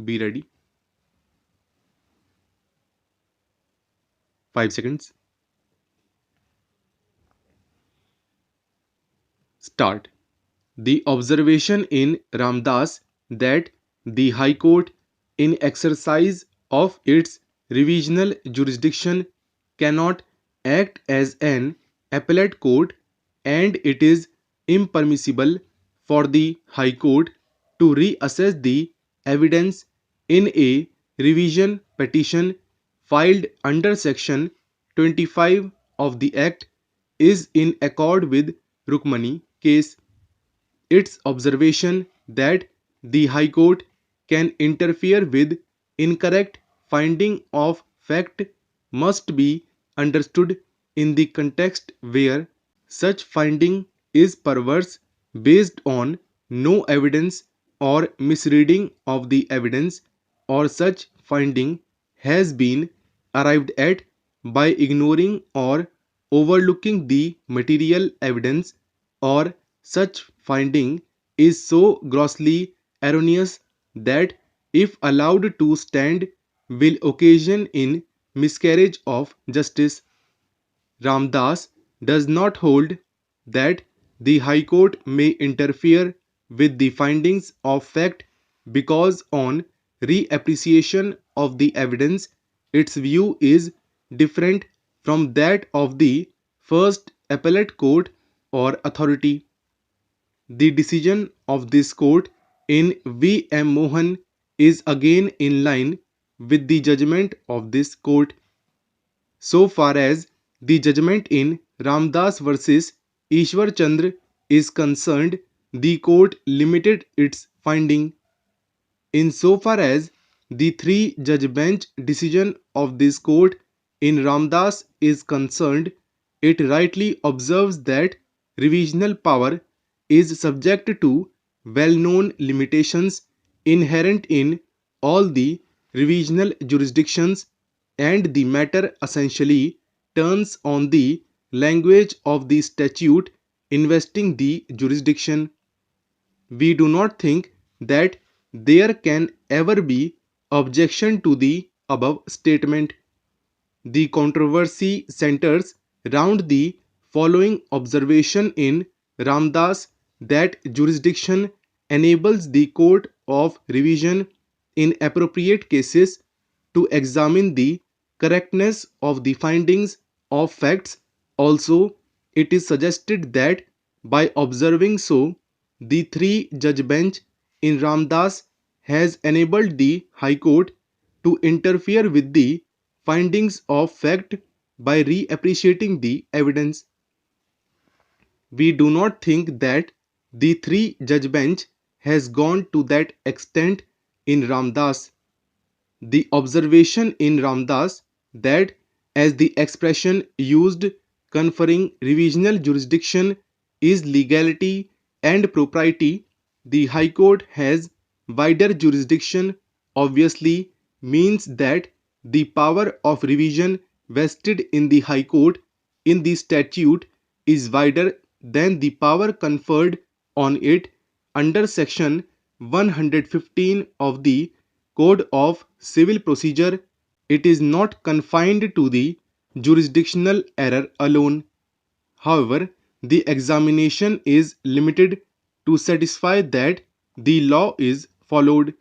Be ready. 5 seconds. Start. The observation in Ramdas that the High Court, in exercise of its revisional jurisdiction, cannot act as an appellate court, and it is impermissible for the High Court to reassess the evidence in a revision petition filed under Section 25 of the Act, is in accord with Rukmani case. Its observation that the High Court can interfere with incorrect finding of fact must be understood in the context where such finding is perverse, based on no evidence or misreading of the evidence, or such finding has been arrived at by ignoring or overlooking the material evidence, or such finding is so grossly erroneous that, if allowed to stand, will occasion in miscarriage of justice. Ramdas does not hold that the High Court may interfere with the findings of fact because, on reappreciation of the evidence, its view is different from that of the first appellate court or authority. The decision of this court in V. M. Mohan is again in line with the judgment of this court. So far as the judgment in Ramdas versus Ishwar Chandra is concerned, the court limited its finding. Insofar as the three-judge bench decision of this court in Ramdas is concerned, it rightly observes that revisional power is subject to well-known limitations inherent in all the revisional jurisdictions, and the matter essentially turns on the language of the statute investing the jurisdiction. We do not think that there can ever be objection to the above statement. The controversy centers round the following observation in Ramdas, that jurisdiction enables the Court of Revision in appropriate cases to examine the correctness of the findings of facts. Also, it is suggested that by observing so, the three-judge bench in Ramdas has enabled the High Court to interfere with the findings of fact by reappreciating the evidence. We do not think that the three-judge bench has gone to that extent in Ramdas. The observation in Ramdas that, as the expression used conferring revisional jurisdiction is legality and propriety, the High Court has wider jurisdiction, obviously means that the power of revision vested in the High Court in the statute is wider than the power conferred on it under Section 115 of the Code of Civil Procedure. It is not confined to the jurisdictional error alone. However, the examination is limited to satisfy that the law is followed.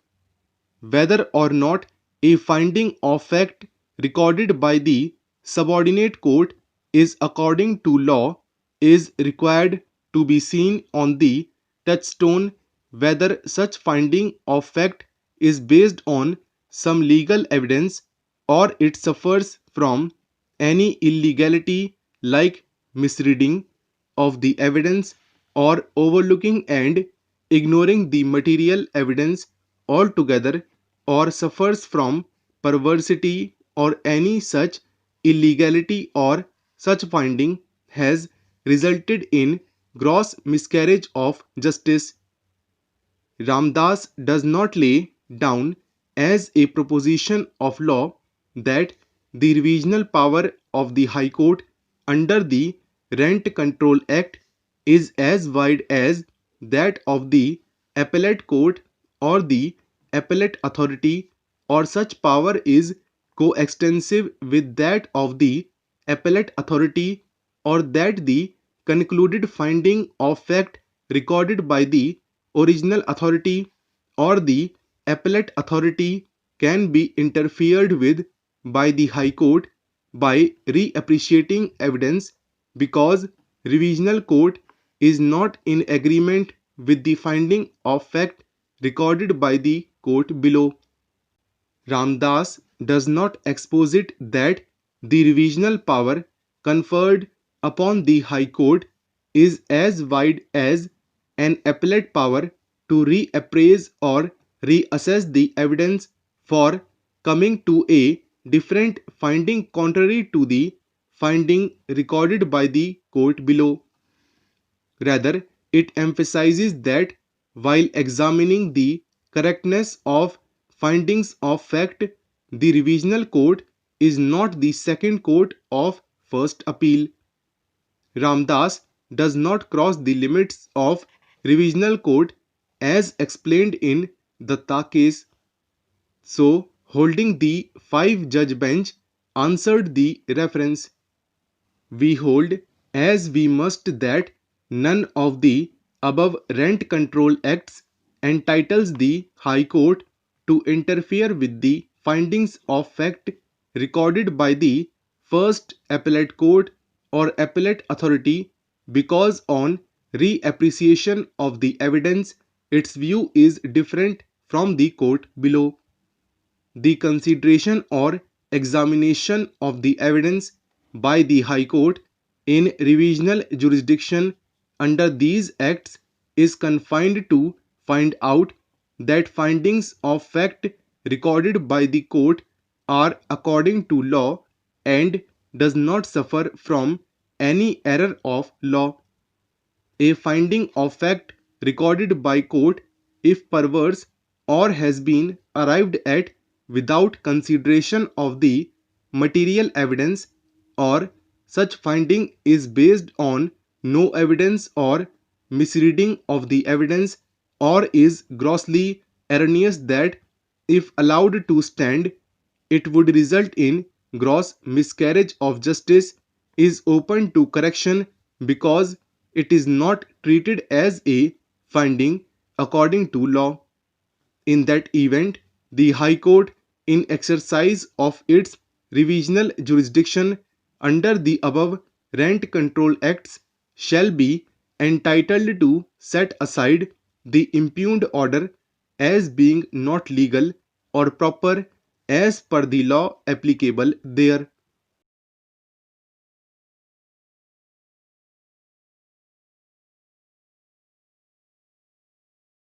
Whether or not a finding of fact recorded by the subordinate court is according to law is required to be seen on the touchstone whether such finding of fact is based on some legal evidence, or it suffers from any illegality like misreading of the evidence, or overlooking and ignoring the material evidence altogether, or suffers from perversity or any such illegality, or such finding has resulted in gross miscarriage of justice. Ramdas does not lay down as a proposition of law that the revisional power of the High Court under the Rent Control Act is as wide as that of the Appellate Court or the appellate authority or such power is coextensive with that of the appellate authority, or that the concluded finding of fact recorded by the original authority or the appellate authority can be interfered with by the High Court by reappreciating evidence, because revisional court is not in agreement with the finding of fact recorded by the court below. Ramdas does not exposit that the revisional power conferred upon the High Court is as wide as an appellate power to reappraise or reassess the evidence for coming to a different finding contrary to the finding recorded by the court below. Rather, it emphasizes that while examining the correctness of findings of fact, the revisional court is not the second court of first appeal. Ramdas does not cross the limits of revisional court as explained in Datta case. So, holding the five-judge bench answered the reference. We hold, as we must, that none of the above rent control acts entitles the High Court to interfere with the findings of fact recorded by the first appellate court or appellate authority, because on reappreciation of the evidence its view is different from the court below. The consideration or examination of the evidence by the High Court in revisional jurisdiction under these acts is confined to find out that findings of fact recorded by the court are according to law and does not suffer from any error of law. A finding of fact recorded by court, if perverse or has been arrived at without consideration of the material evidence, or such finding is based on no evidence or misreading of the evidence, or is grossly erroneous, that if allowed to stand it would result in gross miscarriage of justice, is open to correction because it is not treated as a finding according to law. In that event, the High Court, in exercise of its revisional jurisdiction under the above Rent Control Acts, shall be entitled to set aside the impugned order as being not legal or proper as per the law applicable there.